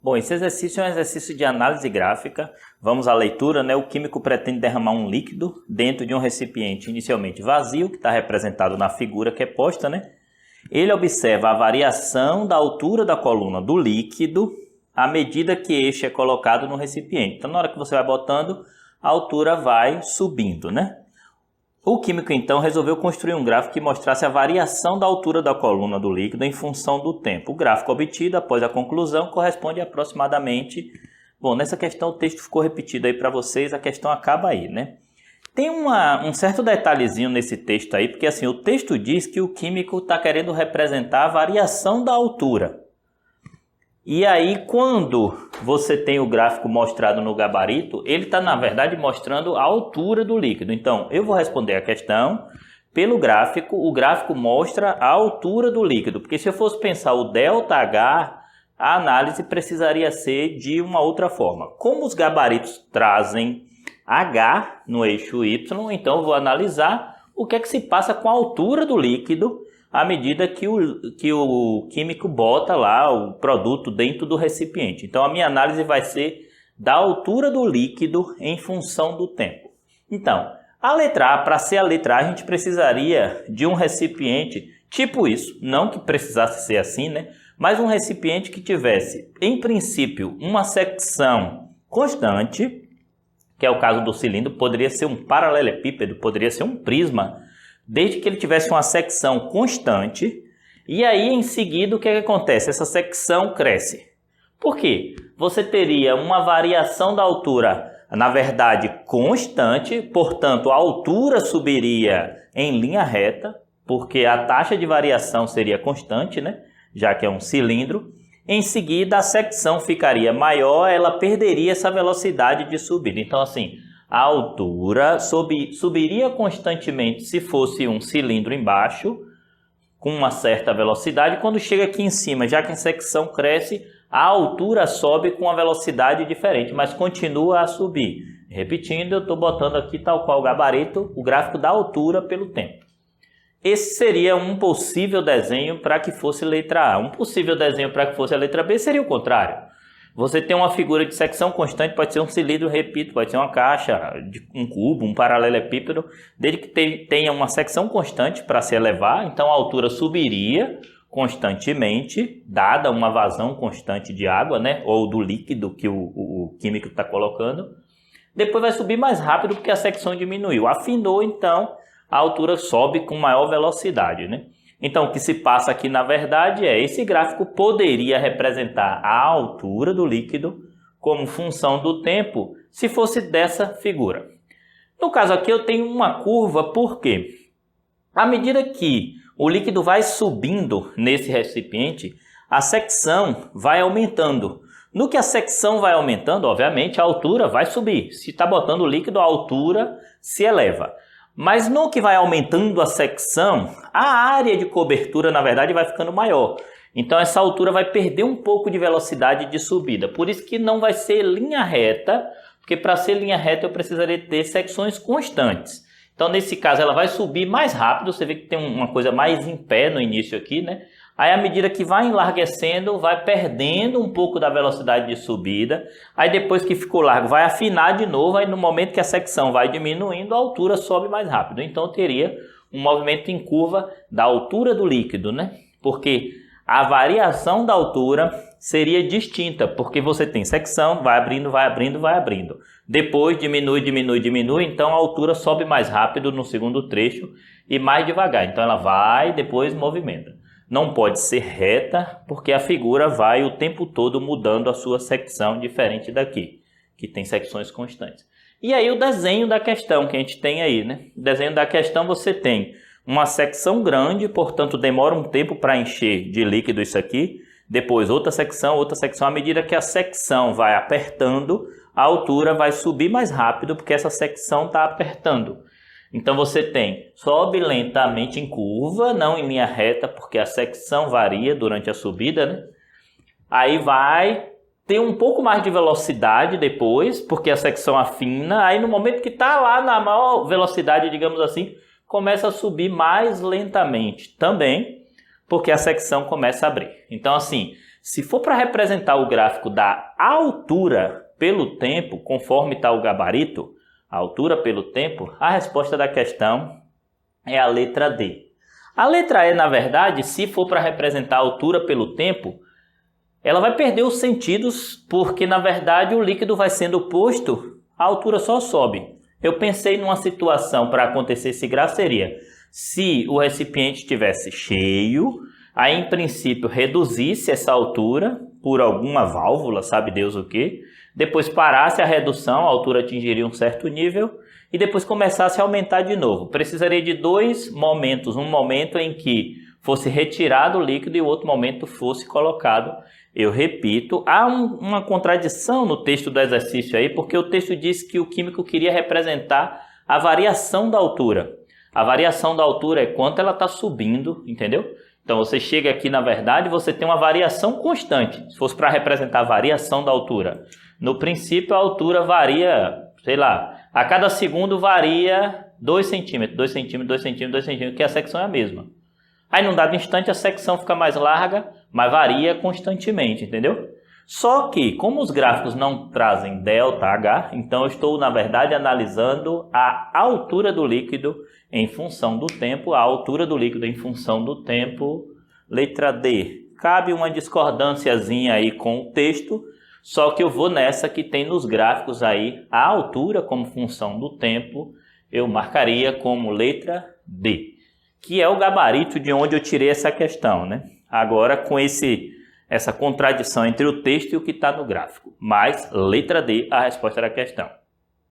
Bom, esse exercício é um exercício de análise gráfica. Vamos à leitura, né? O químico pretende derramar um líquido dentro de um recipiente inicialmente vazio, que está representado na figura que é posta, né? Ele observa a variação da altura da coluna do líquido à medida que este é colocado no recipiente. Então, na hora que você vai botando, a altura vai subindo, né? O químico, então, resolveu construir um gráfico que mostrasse a variação da altura da coluna do líquido em função do tempo. O gráfico obtido após a conclusão corresponde aproximadamente... Bom, nessa questão o texto ficou repetido aí para vocês, a questão acaba aí, né? Tem um certo detalhezinho nesse texto aí, porque assim, o texto diz que o químico está querendo representar a variação da altura. E aí, quando você tem o gráfico mostrado no gabarito, ele está, na verdade, mostrando a altura do líquido. Então, eu vou responder a questão pelo gráfico. O gráfico mostra a altura do líquido, porque se eu fosse pensar o ΔH, a análise precisaria ser de uma outra forma. Como os gabaritos trazem H no eixo Y, então eu vou analisar o que é que se passa com a altura do líquido à medida que o químico bota lá o produto dentro do recipiente. Então, a minha análise vai ser da altura do líquido em função do tempo. Então, a letra A, para ser a letra A, a gente precisaria de um recipiente tipo isso. Não que precisasse ser assim, né? Mas um recipiente que tivesse, em princípio, uma secção constante, que é o caso do cilindro, poderia ser um paralelepípedo, poderia ser um prisma, desde que ele tivesse uma secção constante. E aí, em seguida, o que acontece? Essa secção cresce. Por quê? Você teria uma variação da altura, na verdade, constante, portanto, a altura subiria em linha reta, porque a taxa de variação seria constante, né? Já que é um cilindro. Em seguida, a secção ficaria maior, ela perderia essa velocidade de subida. Então, assim, a altura subiria constantemente se fosse um cilindro embaixo, com uma certa velocidade. Quando chega aqui em cima, já que a secção cresce, a altura sobe com uma velocidade diferente, mas continua a subir. Repetindo, eu estou botando aqui tal qual o gabarito, o gráfico da altura pelo tempo. Esse seria um possível desenho para que fosse letra A. Um possível desenho para que fosse a letra B seria o contrário. Você tem uma figura de secção constante, pode ser um cilindro, repito, pode ser uma caixa, um cubo, um paralelepípedo, desde que tenha uma secção constante para se elevar, então a altura subiria constantemente, dada uma vazão constante de água, né, ou do líquido que o químico está colocando. Depois vai subir mais rápido porque a secção diminuiu. Afinou, então, a altura sobe com maior velocidade, né? Então, o que se passa aqui, na verdade, esse gráfico poderia representar a altura do líquido como função do tempo, se fosse dessa figura. No caso aqui, eu tenho uma curva, por quê? À medida que o líquido vai subindo nesse recipiente, a secção vai aumentando. No que a secção vai aumentando, obviamente, a altura vai subir. Se está botando o líquido, a altura se eleva. Mas no que vai aumentando a secção, a área de cobertura, na verdade, vai ficando maior. Então, essa altura vai perder um pouco de velocidade de subida. Por isso que não vai ser linha reta, porque para ser linha reta eu precisaria ter secções constantes. Então, nesse caso, ela vai subir mais rápido. Você vê que tem uma coisa mais em pé no início aqui, né? Aí, à medida que vai enlarguecendo, vai perdendo um pouco da velocidade de subida. Aí, depois que ficou largo, vai afinar de novo. Aí, no momento que a secção vai diminuindo, a altura sobe mais rápido. Então, teria um movimento em curva da altura do líquido, né? Porque a variação da altura seria distinta, porque você tem secção, vai abrindo, vai abrindo, vai abrindo. Depois, diminui, diminui, diminui. Então, a altura sobe mais rápido no segundo trecho e mais devagar. Então, ela vai, depois movimenta. Não pode ser reta, porque a figura vai o tempo todo mudando a sua secção, diferente daqui, que tem secções constantes. E aí o desenho da questão que a gente tem aí, né? O desenho da questão você tem uma secção grande, portanto demora um tempo para encher de líquido isso aqui. Depois outra secção. À medida que a secção vai apertando, a altura vai subir mais rápido, porque essa secção está apertando. Então, você tem, sobe lentamente em curva, não em linha reta, porque a secção varia durante a subida, né? Aí vai ter um pouco mais de velocidade depois, porque a secção afina. Aí, no momento que está lá na maior velocidade, digamos assim, começa a subir mais lentamente também, porque a secção começa a abrir. Então, assim, Se for para representar o gráfico da altura pelo tempo, conforme está o gabarito, a altura pelo tempo, a resposta da questão é a letra D. A letra E, na verdade, se for para representar a altura pelo tempo, ela vai perder os sentidos, porque, na verdade, o líquido vai sendo posto, a altura só sobe. Eu pensei numa situação para acontecer esse gráfico seria, se o recipiente estivesse cheio, aí, em princípio, reduzisse essa altura por alguma válvula, sabe Deus o quê? Depois parasse a redução, a altura atingiria um certo nível e depois começasse a aumentar de novo. Precisaria de dois momentos, um momento em que fosse retirado o líquido e o outro momento fosse colocado. Eu repito, há uma contradição no texto do exercício aí, porque o texto diz que o químico queria representar a variação da altura. A variação da altura é quanto ela está subindo, entendeu? Então você chega aqui, na verdade, você tem uma variação constante. Se fosse para representar a variação da altura. No princípio, a altura varia, sei lá, a cada segundo varia 2 centímetros, 2 centímetros, 2 centímetros, 2 centímetros, que a secção é a mesma. Aí, num dado instante, a secção fica mais larga, mas varia constantemente, entendeu? Só que, como os gráficos não trazem ΔH, então eu estou, na verdade, analisando a altura do líquido em função do tempo, a altura do líquido em função do tempo, letra D. Cabe uma discordânciazinha aí com o texto, só que eu vou nessa que tem nos gráficos aí a altura como função do tempo, eu marcaria como letra D, que é o gabarito de onde eu tirei essa questão, né? Agora com essa contradição entre o texto e o que está no gráfico. Mas letra D, a resposta da questão.